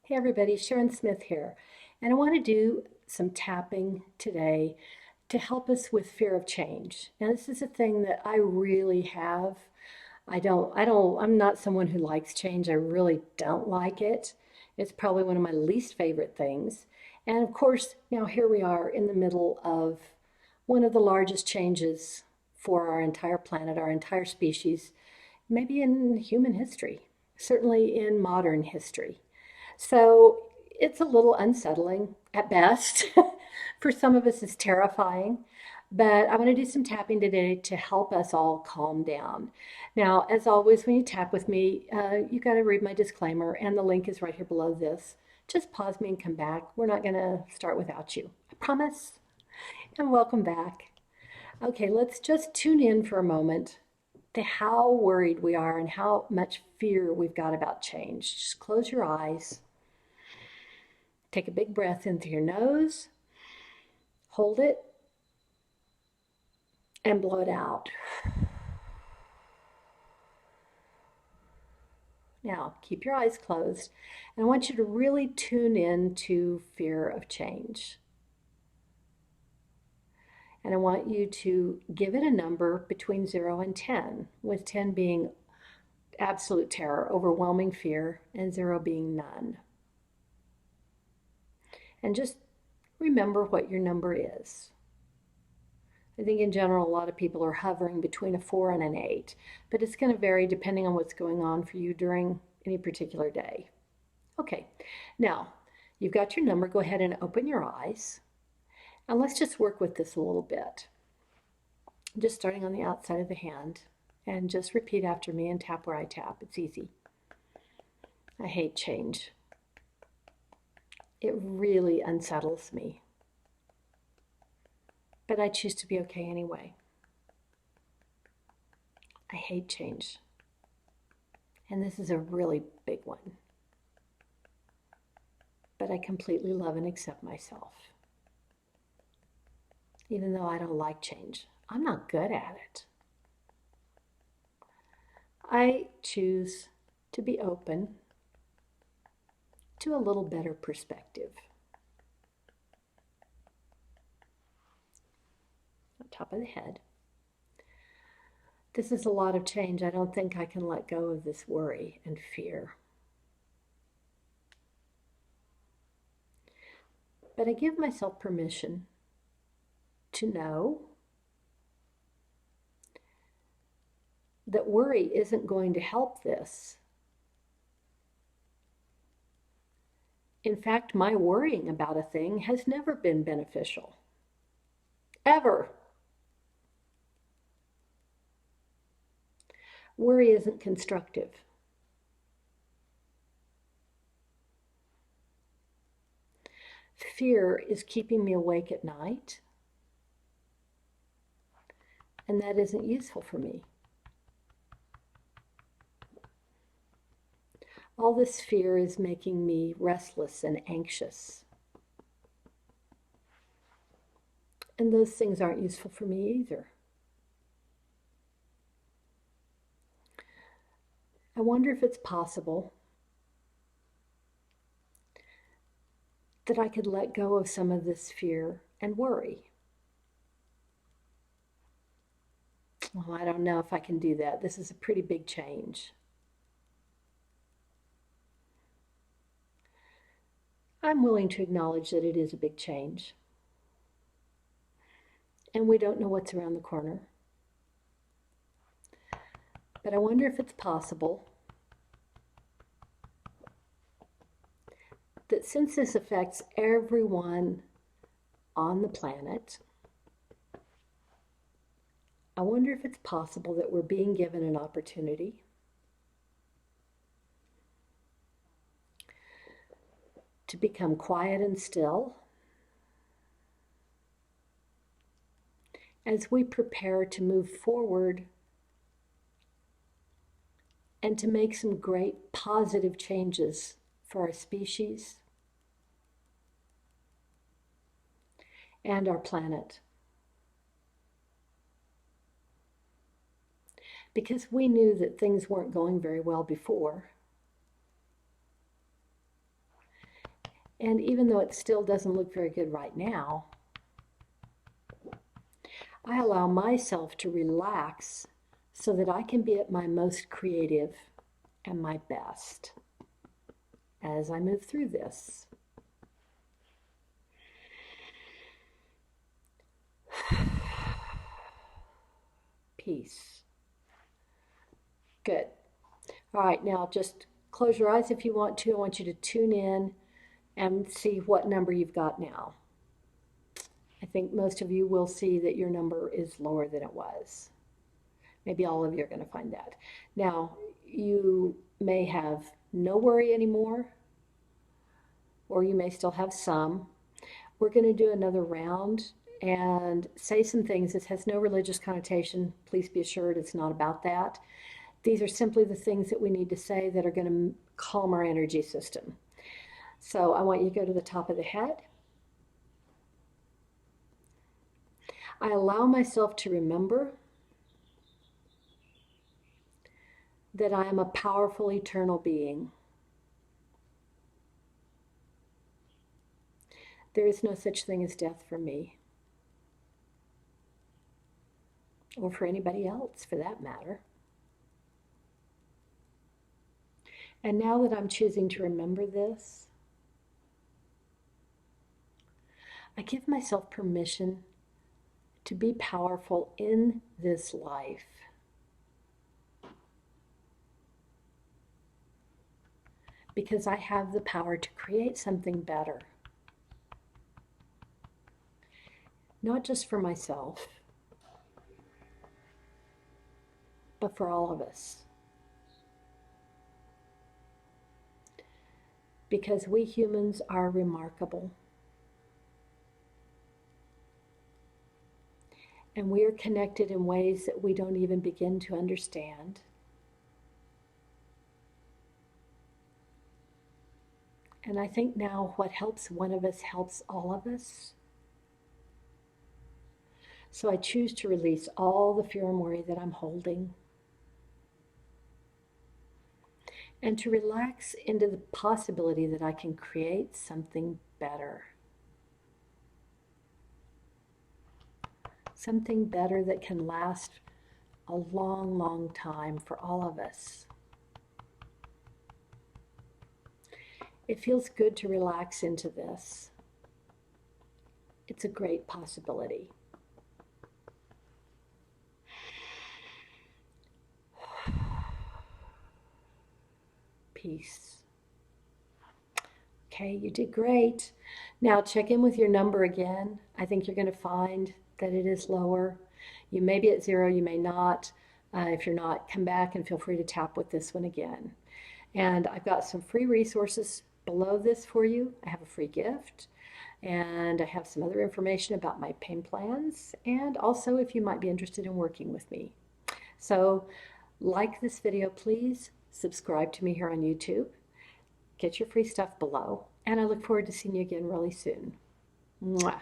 Hey everybody, Sharon Smith here, and I want to do some tapping today to help us with fear of change. Now, this is a thing that I really have. I'm not someone who likes change. I really don't like it. It's probably one of my least favorite things. And of course, now here we are in the middle of one of the largest changes for our entire planet, our entire species, maybe in human history, certainly in modern history. So it's a little unsettling at best. For some of us, it's terrifying. But I want to do some tapping today to help us all calm down. Now, as always, when you tap with me, you got to read my disclaimer, and the link is right here below this. Just pause me and come back. We're not going to start without you. I promise. And welcome back. Okay, let's just tune in for a moment to how worried we are and how much fear we've got about change. Just close your eyes. Take a big breath in through your nose, hold it, and blow it out. Now, keep your eyes closed, and I want you to really tune in to fear of change. And I want you to give it a number between 0 and 10, with 10 being absolute terror, overwhelming fear, and 0 being none. And just remember what your number is. I think in general, a lot of people are hovering between a 4 and an 8, but it's going to vary depending on what's going on for you during any particular day. Okay, now you've got your number. Go ahead and open your eyes. And let's just work with this a little bit. Just starting on the outside of the hand. And just repeat after me and tap where I tap. It's easy. I hate change. It really unsettles me. But I choose to be okay anyway. I hate change. And this is a really big one. But I completely love and accept myself. Even though I don't like change, I'm not good at it. I choose to be open to a little better perspective. On top of the head. This is a lot of change. I don't think I can let go of this worry and fear. But I give myself permission to know that worry isn't going to help this. In fact, my worrying about a thing has never been beneficial. Ever. Worry isn't constructive. Fear is keeping me awake at night, and that isn't useful for me. All this fear is making me restless and anxious. And those things aren't useful for me either. I wonder if it's possible that I could let go of some of this fear and worry. Well, I don't know if I can do that. This is a pretty big change. I'm willing to acknowledge that it is a big change. And we don't know what's around the corner. But I wonder if it's possible that since this affects everyone on the planet, I wonder if it's possible that we're being given an opportunity to become quiet and still as we prepare to move forward and to make some great positive changes for our species and our planet. Because we knew that things weren't going very well before. And even though it still doesn't look very good right now, I allow myself to relax so that I can be at my most creative and my best as I move through this. Peace. Good. All right, now just close your eyes if you want to. I want you to tune in and see what number you've got now. I think most of you will see that your number is lower than it was. Maybe all of you are going to find that. Now, you may have no worry anymore, or you may still have some. We're going to do another round and say some things. This has no religious connotation. Please be assured it's not about that. These are simply the things that we need to say that are going to calm our energy system. So I want you to go to the top of the head. I allow myself to remember that I am a powerful eternal being. There is no such thing as death for me, or for anybody else for that matter. And now that I'm choosing to remember this, I give myself permission to be powerful in this life. Because I have the power to create something better. Not just for myself, but for all of us. Because we humans are remarkable. And we are connected in ways that we don't even begin to understand. And I think now what helps one of us helps all of us. So I choose to release all the fear and worry that I'm holding. And to relax into the possibility that I can create something better. Something better that can last a long, long time for all of us. It feels good to relax into this. It's a great possibility. Peace. Okay, you did great. Now check in with your number again. I think you're going to find that it is lower. You may be at 0, you may not. If you're not, come back and feel free to tap with this one again. And I've got some free resources below this for you. I have a free gift, and I have some other information about my pain plans, and also if you might be interested in working with me. So like this video, please. Subscribe to me here on YouTube. Get your free stuff below, and I look forward to seeing you again really soon. Mwah.